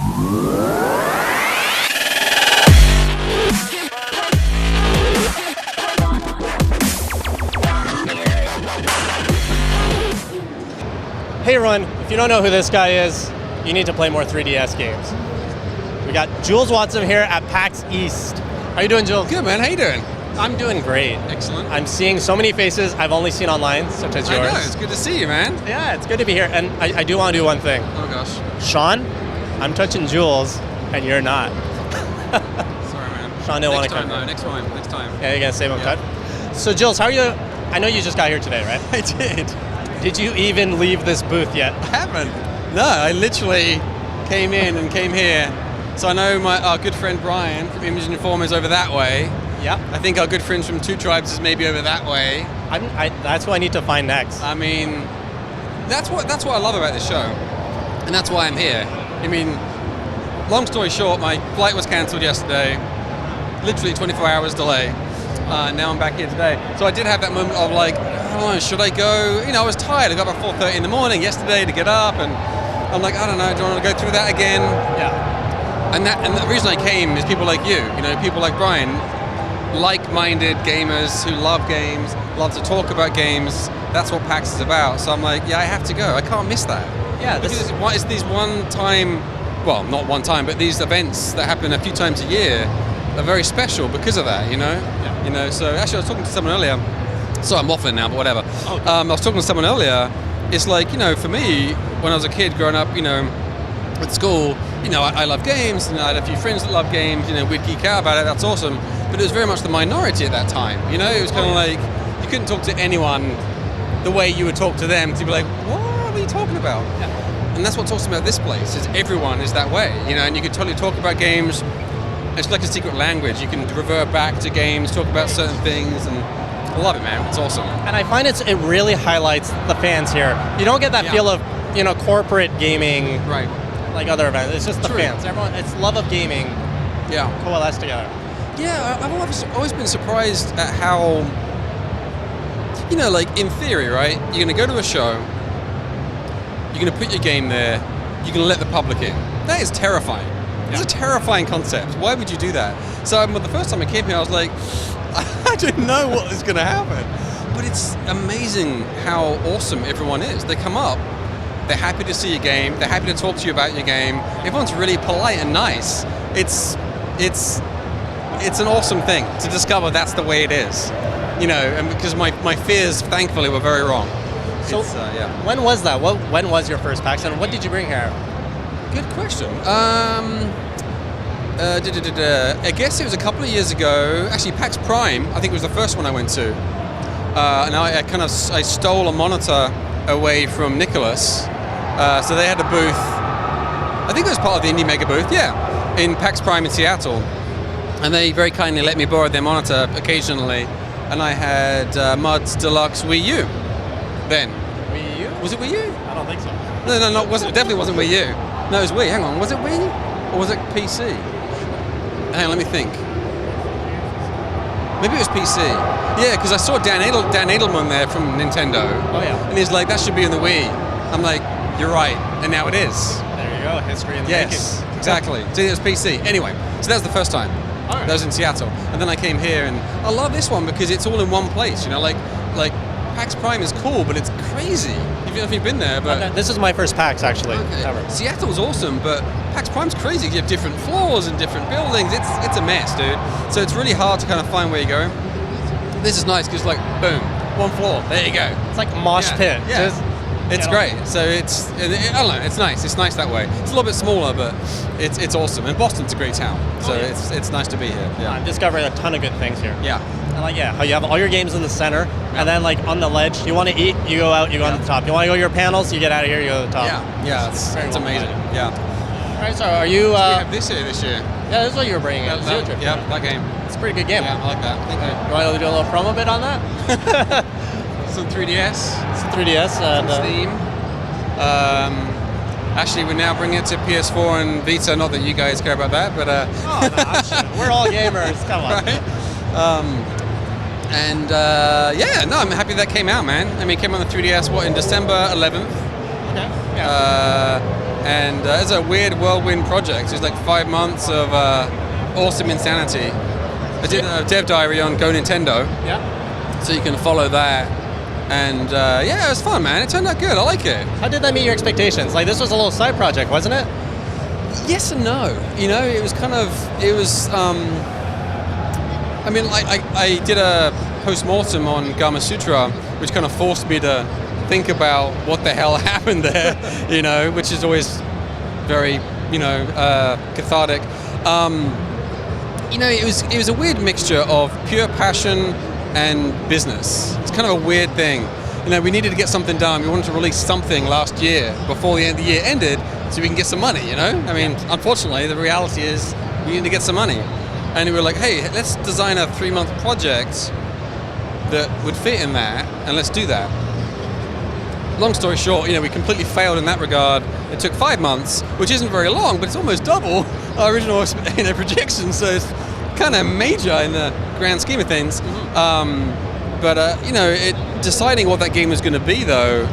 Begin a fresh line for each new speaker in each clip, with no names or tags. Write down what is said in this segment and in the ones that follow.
Hey everyone, if you don't know who this guy is, you need to play more 3DS games. We got Jools Watsham here at PAX East. How you doing, Jools?
Good, man. How you doing?
I'm doing great.
Excellent.
I'm seeing so many faces I've only seen online, such as yours.
I know, it's good to see you, man.
Yeah, it's good to be here. And I do want to do one thing.
Oh, gosh.
Sean, I'm touching Jools, and you're not.
Sorry, man.
Sean didn't want to come.
Next time.
Yeah, you're going to save him cut? So, Jools, how are you? I know you just got here today, right?
I did.
Did you even leave this booth yet?
I haven't. No, I literally came in and came here. So I know our good friend Brian from Image Inform is over that way.
Yeah.
I think our good friends from Two Tribes is maybe over that way.
That's what I need to find next.
I mean, that's what I love about this show. And that's why I'm here. I mean, long story short, my flight was cancelled yesterday. Literally 24 hours delay. Now I'm back here today. So I did have that moment of like, I don't know, should I go? You know, I was tired. I got up at 4:30 in the morning yesterday to get up, and I'm like, I don't know, do I want to go through that again?
Yeah.
And the reason I came is people like you know, people like Brian, like-minded gamers who love games, love to talk about games. That's what PAX is about. So I'm like, yeah, I have to go. I can't miss that.
Yeah.
Because it's these one-time, well, not one time, but these events that happen a few times a year are very special because of that, you know?
Yeah.
You know, so actually I was talking to someone earlier. So I'm waffling now, but whatever.
Okay.
I was talking to someone earlier. It's like, you know, for me, when I was a kid growing up, you know, at school, you know, I love games, and I had a few friends that love games, you know, we'd geek out about it, that's awesome. But it was very much the minority at that time, you know? It was kind of like, you couldn't talk to anyone the way you would talk to them, to be like, what are you talking about?
Yeah.
And that's what's awesome about this place, is everyone is that way, you know, and you can totally talk about games. It's like a secret language. You can revert back to games, talk about certain things, and I love it, man. It's awesome.
And I find it really highlights the fans here. You don't get that feel of, you know, corporate gaming,
right,
like other events. It's just the
True.
fans. Everyone, it's love of gaming.
Yeah.
Coalesced together.
Yeah, I've always been surprised at how, you know, like in theory, right? You're going to go to a show, you're going to put your game there, you're going to let the public in. That is terrifying. It's a terrifying concept. Why would you do that? So the first time I came here, I was like, I didn't know what was going to happen. But it's amazing how awesome everyone is. They come up, they're happy to see your game, they're happy to talk to you about your game. Everyone's really polite and nice. It's an awesome thing to discover that's the way it is. You know, and because my fears, thankfully, were very wrong.
So, when was that? When was your first PAX, and what did you bring here?
Good question. I guess it was a couple of years ago. Actually, PAX Prime, I think it was the first one I went to. And I stole a monitor away from Nicholas. So they had a booth. I think it was part of the Indie Mega booth, yeah, in PAX Prime in Seattle. And they very kindly let me borrow their monitor occasionally. And I had Mudds Deluxe Wii U then.
Wii U?
Was it Wii U?
I don't think so.
No, definitely wasn't Wii U. No, it was Wii. Hang on, was it Wii? Or was it PC? Hang on, let me think. Maybe it was PC. Yeah, because I saw Dan Edelman there from Nintendo.
Oh, yeah.
And he's like, that should be in the Wii. I'm like, you're right. And now it is.
There you go, history in the
Yes,
making.
exactly. So it was PC. Anyway, so that was the first time.
All right.
That was in Seattle. And then I came here, and I love this one because it's all in one place. You know, like PAX Prime is cool, but it's crazy. I don't know if you've been there, but...
This is my first PAX, actually, ever.
Seattle's awesome, but PAX Prime's crazy. You have different floors and different buildings. It's a mess, dude. So it's really hard to kind of find where you're going. This is nice because, like, boom, one floor. There you go.
It's like mosh pit.
Yeah.
Just,
it's great. So I don't know, it's nice. It's nice that way. It's a little bit smaller, but it's awesome. And Boston's a great town, so it's nice to be here. Yeah.
I'm discovering a ton of good things here.
Yeah.
And like, how you have all your games in the center, and then like on the ledge, you want to eat, you go out, you go on the top. You want to go to your panels, you get out of here, you go to the top.
Yeah, it's amazing. Yeah.
All right, so are you...
we have this here this year.
Yeah, this is what you were bringing in.
Xeodrifter. Yeah, that game.
It's a pretty good game.
Yeah, I like that. Thank you.
You want to do a little promo bit on that?
Some 3DS.
It's a 3DS. And,
Steam. Actually, we're now bringing it to PS4 and Vita. Not that you guys care about that, but...
we're all gamers. Come on.
Right? I'm happy that came out, man. I mean, it came on the 3DS, in December 11th.
Okay. Yeah.
And it's a weird whirlwind project. It's like 5 months of awesome insanity. I did a dev diary on Go Nintendo.
Yeah.
So you can follow that. And yeah, it was fun, man. It turned out good. I like it.
How did that meet your expectations? Like, this was a little side project, wasn't it?
Yes and no. You know, it was I mean, I did a post-mortem on Gama Sutra, which kind of forced me to think about what the hell happened there, you know, which is always very, you know, cathartic. You know, it was a weird mixture of pure passion and business. It's kind of a weird thing. You know, we needed to get something done. We wanted to release something last year before the end of the year ended so we can get some money, you know? I mean, unfortunately, the reality is we need to get some money. And we were like, hey, let's design a 3-month project that would fit in that, and let's do that. Long story short, you know, we completely failed in that regard. It took 5 months, which isn't very long, but it's almost double our original, you know, projections. So it's kind of major in the grand scheme of things. But you know, deciding what that game was going to be, though,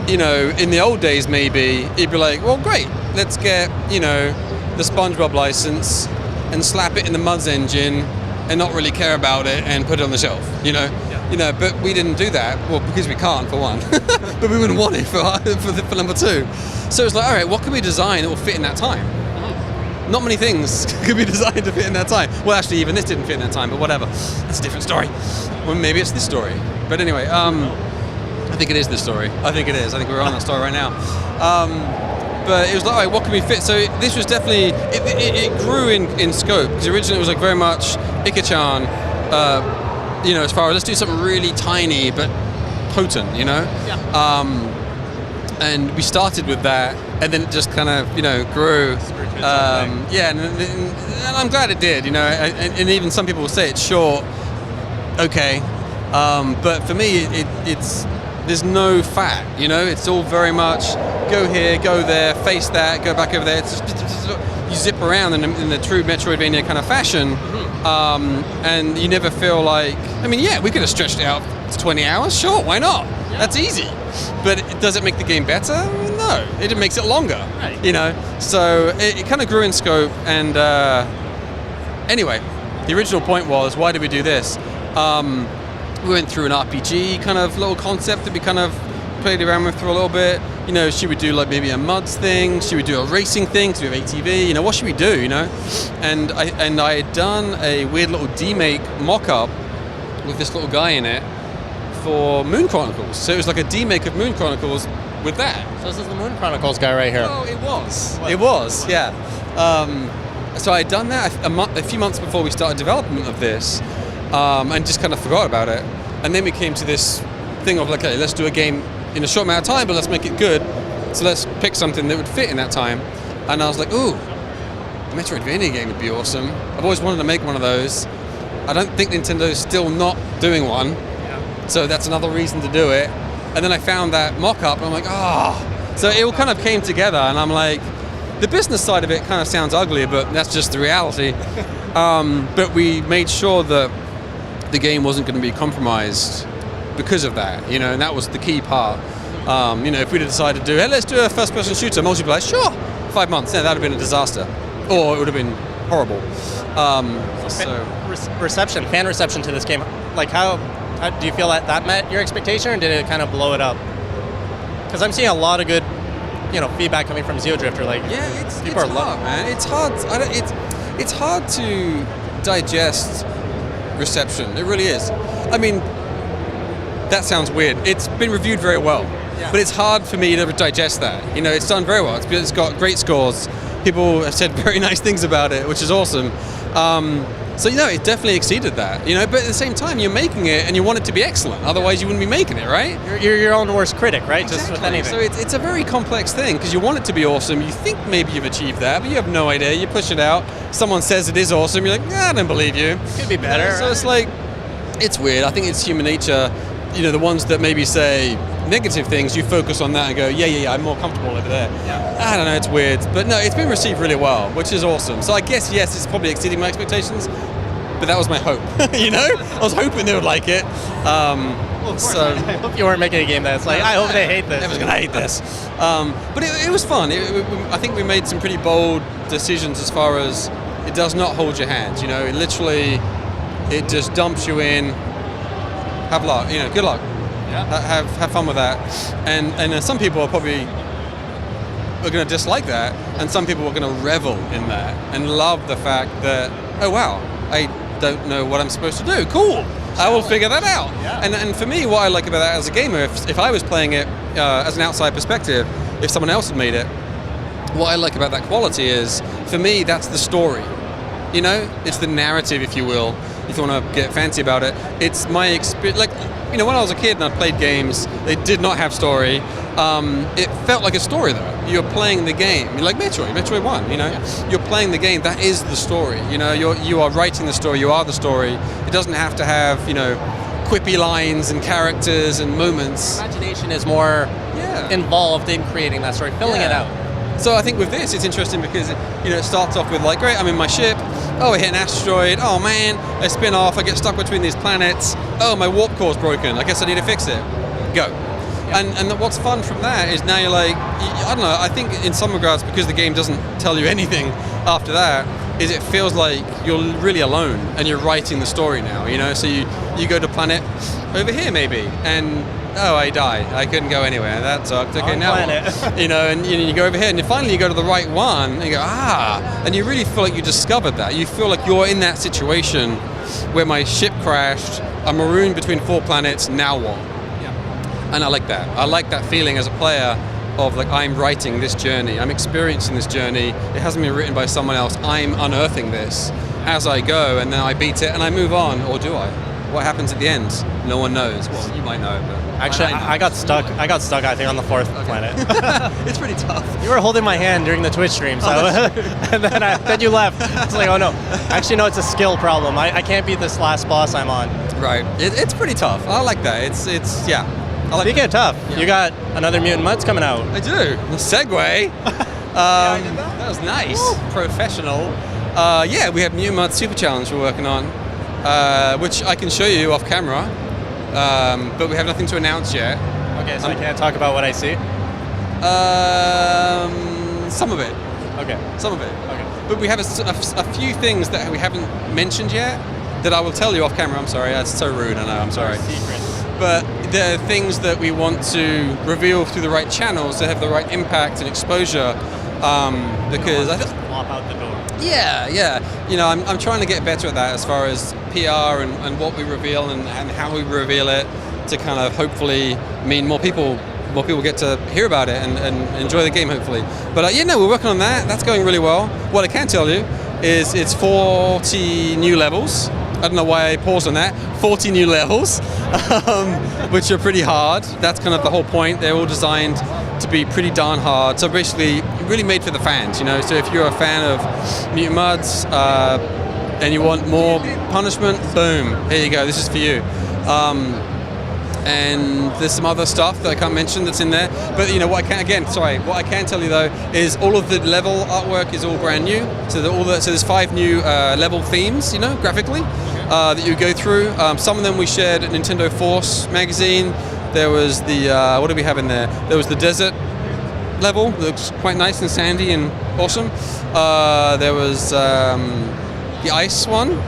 you know, in the old days maybe it'd be like, well, great, let's get, you know, the SpongeBob license and slap it in the Mudds engine and not really care about it and put it on the shelf, you know. You know, but we didn't do that. Well, because we can't, for one. But we wouldn't want it for number two. So it's like, all right, what can we design that will fit in that time? Not many things could be designed to fit in that time. Well, actually, even this didn't fit in that time, but whatever. That's a different story. Well, maybe it's this story. But anyway, I think it is this story. I think it is. I think we're on that story right now. But it was like, all right, what can we fit? So this was definitely, it grew in scope. Because originally it was like very much Ika-chan, you know, as far as let's do something really tiny but potent, you know? Yeah. And we started with that, and then it just kind of, you know, grew. Yeah, and I'm glad it did, you know, and even some people will say it's short, okay. But for me, it's there's no fat, you know, it's all very much go here, go there, face that, go back over there. It's just, you zip around in the true Metroidvania kind of fashion, and you never feel like, I mean, yeah, we could have stretched it out to 20 hours, sure, why not? Yeah. That's easy. But does it make the game better? No, it makes it longer, right. You know? So it kind of grew in scope, and anyway, the original point was, why did we do this? We went through an RPG kind of little concept that we kind of played around with for a little bit. You know, should we do like maybe a Mudds thing? Should we do a racing thing? Because we have ATV, you know, what should we do, you know? And I had done a weird little demake mock-up with this little guy in it for Moon Chronicles. So it was like a demake of Moon Chronicles with that.
So this is the Moon Chronicles guy right here.
Oh, it was. What? It was, yeah. So I had done that a few months before we started development of this, and just kind of forgot about it. And then we came to this thing of like, okay, let's do a game in a short amount of time, but let's make it good. So let's pick something that would fit in that time. And I was like, ooh, a Metroidvania game would be awesome. I've always wanted to make one of those. I don't think Nintendo's still not doing one. Yeah. So that's another reason to do it. And then I found that mock-up, and I'm like, oh. So it all kind of came together, and I'm like, the business side of it kind of sounds ugly, but that's just the reality. But we made sure that the game wasn't going to be compromised because of that, you know, and that was the key part. You know, if we'd decided to do, hey, let's do a first-person shooter multiplayer, sure, 5 months, yeah, that would have been a disaster, or it would have been horrible.
Reception, fan reception to this game, like how do you feel that met your expectation, or did it kind of blow it up? Because I'm seeing a lot of good, you know, feedback coming from Xeodrifter. Like,
yeah, it's
hard,
man. It's hard. It's hard to digest reception. It really is. I mean, that sounds weird. It's been reviewed very well, yeah. But it's hard for me to digest that. You know, it's done very well. It's got great scores. People have said very nice things about it, which is awesome. So, you know, it definitely exceeded that, you know, but at the same time, you're making it and you want it to be excellent. Otherwise, you wouldn't be making it, right?
You're your own worst critic, right?
Exactly.
Just with anything.
So it's a very complex thing because you want it to be awesome. You think maybe you've achieved that, but you have no idea. You push it out. Someone says it is awesome. You're like, nah, I don't believe you.
Could be better.
So it's like, it's weird. I think it's human nature. You know, the ones that maybe say negative things, you focus on that and go, yeah, I'm more comfortable over there. Yeah. I don't know, it's weird. But no, it's been received really well, which is awesome. So I guess, yes, it's probably exceeding my expectations. But that was my hope, you know? I was hoping they would like it. So
I hope you weren't making a game that's like, I hope they hate this.
Everyone's gonna hate this. But it was fun. I think we made some pretty bold decisions as far as it does not hold your hand. You know, it literally, it just dumps you in. Have luck. You know, good luck.
Yeah.
Have fun with that. And some people are probably going to dislike that, and some people are going to revel in that and love the fact that, oh wow, I don't know what I'm supposed to do. Cool. I will figure that out.
Yeah.
And for me, what I like about that as a gamer, if I was playing it as an outside perspective, if someone else had made it, what I like about that quality is, for me, that's the story. You know, it's the narrative, if you will, if you want to get fancy about it. It's my experience. Like, you know, when I was a kid and I played games, they did not have story. It felt like a story, though. You're playing the game. You're like Metroid 1, you know? Yeah. You're playing the game. That is the story. You know, you are writing the story. You are the story. It doesn't have to have, you know, quippy lines and characters and moments.
Imagination is more involved in creating that story, filling it out.
So I think with this, it's interesting because, you know, it starts off with like, great, I'm in my ship. Oh, I hit an asteroid. Oh man, I spin off. I get stuck between these planets. Oh, my warp core's broken. I guess I need to fix it. Go. And what's fun from that is now you're like, I don't know, I think in some regards, because the game doesn't tell you anything after that, is it feels like you're really alone and you're writing the story now, you know? So you go to planet over here maybe, and oh, I die. I couldn't go anywhere. That sucked. Okay, now what? You know, and you go over here, and finally you go to the right one, and you go, and you really feel like you discovered that. You feel like you're in that situation where my ship crashed, I'm marooned between 4 planets, now what? And I like that. I like that feeling as a player of like, I'm writing this journey, I'm experiencing this journey, it hasn't been written by someone else, I'm unearthing this as I go, and then I beat it and I move on, or do I? What happens at the end? No one knows. Well, you might know, but
actually, I got stuck. I think on the 4th planet.
It's pretty tough.
You were holding my hand during the Twitch stream, so and then you left. It's like, oh no. Actually, no, it's a skill problem. I can't beat this last boss I'm on.
Right. It's pretty tough. I like that. It's yeah. I like
Speaking of tough, you got another Mutant Mudds coming out.
I do. The segue. That was nice. Woo. Professional. Yeah, we have Mutant Mudds Super Challenge we're working on, which I can show you off camera, but we have nothing to announce yet.
Okay, so I can't talk about what I see?
Some of it.
Okay.
Some of it.
Okay.
But we have a few things that we haven't mentioned yet that I will tell you off camera. I'm sorry, that's so rude, I know, I'm sorry.
Secret.
But there are things that we want to reveal through the right channels to have the right impact and exposure, because I
just flop out the door.
Yeah. You know, I'm trying to get better at that as far as PR and what we reveal and how we reveal it to kind of hopefully mean more people get to hear about it and enjoy the game, hopefully. But we're working on that. That's going really well. What I can tell you is it's 40 new levels. I don't know why I paused on that. 40 new levels, which are pretty hard. That's kind of the whole point. They're all designed to be pretty darn hard. So basically, really made for the fans, you know. So if you're a fan of Mutant Mudds and you want more punishment, boom, here you go. This is for you. And there's some other stuff that I can't mention that's in there. But you know what I can tell you though is all of the level artwork is all brand new. So there's 5 new level themes, you know, graphically, that you go through. Some of them we shared at Nintendo Force magazine. There was the what do we have in there? There was the desert level that looks quite nice and sandy and awesome. There was the ice one.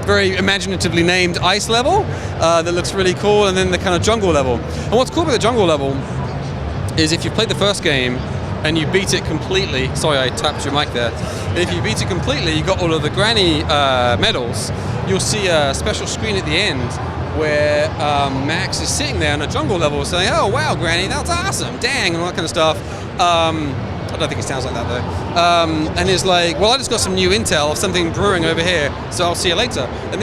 Very imaginatively named ice level that looks really cool, and then the kind of jungle level. And what's cool about the jungle level is if you played the first game and you beat it completely, sorry I tapped your mic there, if you beat it completely, you got all of the granny medals, you'll see a special screen at the end where Max is sitting there on a jungle level saying, oh wow Granny, that's awesome, dang, and all that kind of stuff. I don't think it sounds like that though. And it's like, well, I just got some new intel of something brewing over here, so I'll see you later. And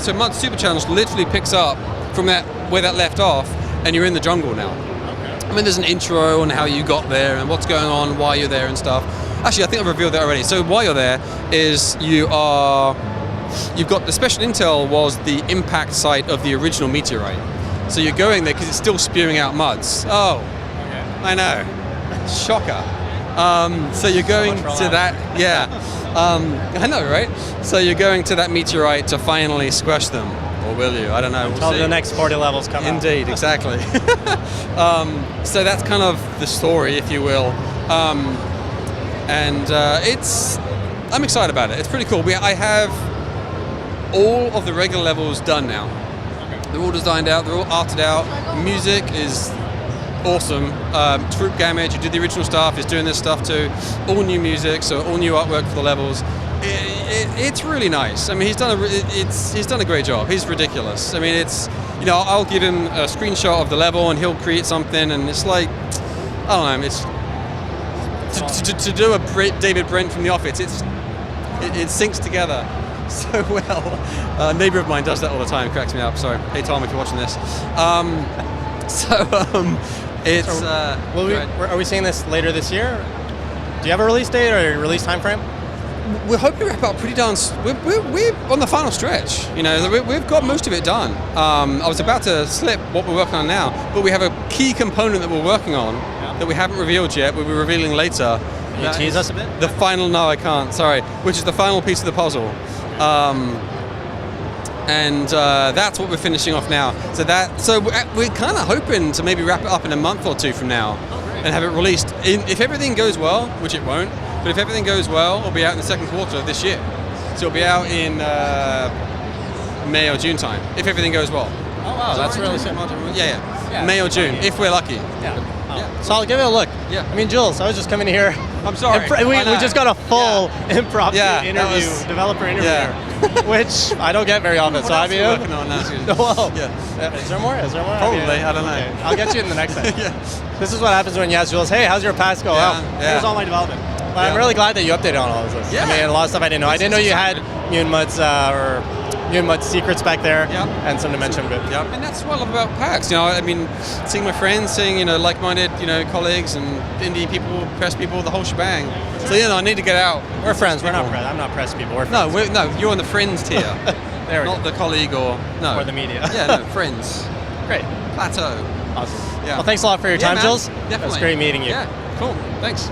so Mudds Super Challenge literally picks up from where that left off, and you're in the jungle now. Okay. I mean, there's an intro on how you got there and what's going on, why you're there and stuff. Actually, I think I've revealed that already. So while you're there is you've got the special intel was the impact site of the original meteorite. So you're going there because it's still spewing out muds. Oh, okay. I know. Shocker. So you're going to that, I know, right? So you're going to that meteorite to finally squash them, or or will you? I don't know.
Until
We'll see.
the next 40 levels come out.
Indeed, exactly. So that's kind of the story, if you will. I'm excited about it. It's pretty cool. I have all of the regular levels done now. They're all designed out. They're all arted out. Music is awesome. Troop Gamage, who did the original stuff, is doing this stuff too. All new music, so all new artwork for the levels. It's really nice. I mean, he's done a great job. He's ridiculous. I mean, I'll give him a screenshot of the level and he'll create something, and it's like, I don't know. It's to do a David Brent from The Office. It syncs together so well. A neighbor of mine does that all the time. Cracks me up. Sorry. Hey Tom, if you're watching this.
Are we seeing this later this year? Do you have a release date or a release time frame?
We're hoping to wrap up pretty darn. We're on the final stretch. We've got most of it done. I was about to slip what we're working on now, but we have a key component that we're working on that we haven't revealed yet. We'll be revealing later.
Can you tease us a bit?
The final, no, I can't. Sorry. Which is the final piece of the puzzle. That's what we're finishing off now. So we're kind of hoping to maybe wrap it up in a month or two from now, and have it released. If everything goes well, which it won't, but if everything goes well, it'll be out in the second quarter of this year. So it'll be out in May or June time, if everything goes well.
Oh wow, that's really soon.
Yeah. May or June, if we're lucky.
Yeah. So I'll give it a look.
Yeah.
I mean, Jools, I was just coming here.
I'm sorry.
We just got a full impromptu interview, developer interview, which I don't get very often. So I mean,
working on now.
Whoa. Yeah. Is there more?
Probably. I don't know.
Okay. I'll get you in the next time. This is what happens when you ask Jools, hey, how's your PAX go? Here's all my development. But I'm really glad that you updated on all of this. I mean, a lot of stuff I didn't know. I didn't know you had Mutant Mudds Mutant Mudds secrets back there, and some dimension bit.
And that's what I love about PAX. I mean, seeing my friends, seeing like-minded, colleagues and indie people, press people, the whole shebang. So I need to get out.
We're friends. We're not press. I'm not press people. We're friends.
No, you're on the friends tier.
There we
not
go.
the colleague or
the media.
Friends.
Great.
Plateau.
Awesome.
Yeah.
Well, thanks a lot for your time,
man.
Jools.
Definitely.
It was great meeting you.
Yeah. Cool. Thanks.